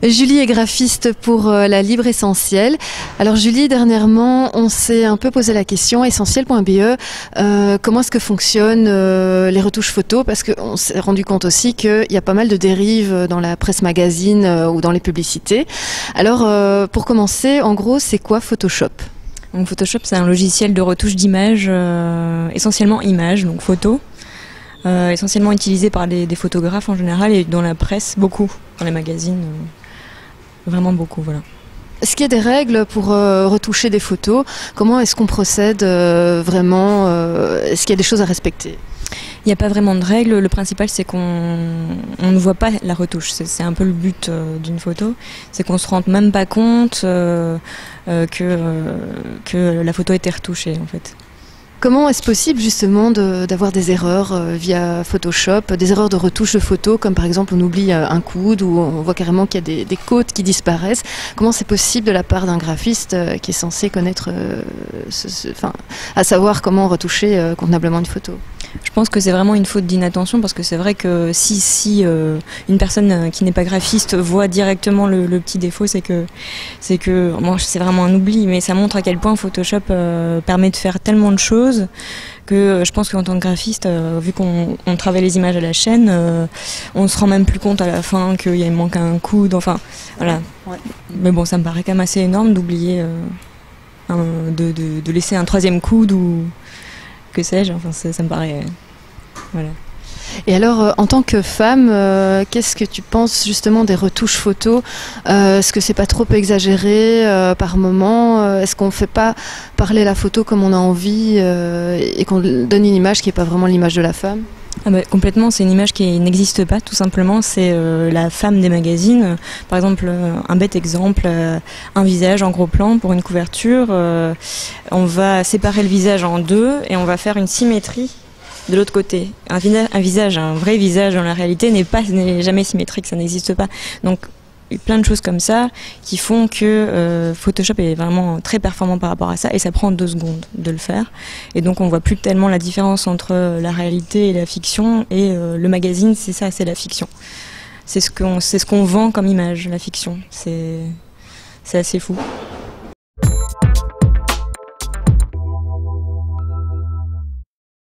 Julie est graphiste pour la Libre Essentiel. Alors Julie, dernièrement, on s'est un peu posé la question, essentiel.be, comment est-ce que fonctionnent les retouches photos? Parce qu'on s'est rendu compte aussi qu'il y a pas mal de dérives dans la presse magazine ou dans les publicités. Alors, pour commencer, en gros, c'est quoi Photoshop? Donc Photoshop, c'est un logiciel de retouche d'images, essentiellement images, donc photos. Essentiellement utilisé par des photographes en général et dans la presse, beaucoup, dans les magazines, vraiment beaucoup, voilà. Est-ce qu'il y a des règles pour retoucher des photos? Comment est-ce qu'on procède vraiment? Est-ce qu'il y a des choses à respecter? Il n'y a pas vraiment de règles, le principal c'est qu'on ne voit pas la retouche, c'est un peu le but d'une photo, c'est qu'on se rende même pas compte que la photo a été retouchée en fait. Comment est-ce possible justement d'avoir des erreurs via Photoshop, des erreurs de retouche de photos, comme par exemple on oublie un coude ou on voit carrément qu'il y a des côtes qui disparaissent? Comment c'est possible de la part d'un graphiste qui est censé connaître, à savoir comment retoucher convenablement une photo? Je pense que c'est vraiment une faute d'inattention parce que c'est vrai que si une personne qui n'est pas graphiste voit directement le petit défaut, c'est que bon, c'est vraiment un oubli, mais ça montre à quel point Photoshop permet de faire tellement de choses que je pense qu'en tant que graphiste, vu qu'on travaille les images à la chaîne, on se rend même plus compte à la fin qu'il manque un coude, enfin voilà. Ouais. Mais bon, ça me paraît quand même assez énorme d'oublier, de laisser un troisième coude ou que sais-je, enfin ça me paraît... voilà. Et alors, en tant que femme, qu'est-ce que tu penses justement des retouches photos? Est-ce que c'est pas trop exagéré par moment? Est-ce qu'on fait pas parler la photo comme on a envie et qu'on donne une image qui n'est pas vraiment l'image de la femme? Ah bah, complètement, c'est une image qui n'existe pas, tout simplement, c'est la femme des magazines. Par exemple, un bête exemple, un visage en gros plan pour une couverture, on va séparer le visage en deux et on va faire une symétrie de l'autre côté. Un visage, un vrai visage dans la réalité n'est jamais symétrique, ça n'existe pas. Donc plein de choses comme ça qui font que Photoshop est vraiment très performant par rapport à ça et ça prend 2 secondes de le faire et donc on voit plus tellement la différence entre la réalité et la fiction et le magazine c'est ça, c'est la fiction, c'est ce qu'on vend comme image, la fiction, c'est assez fou.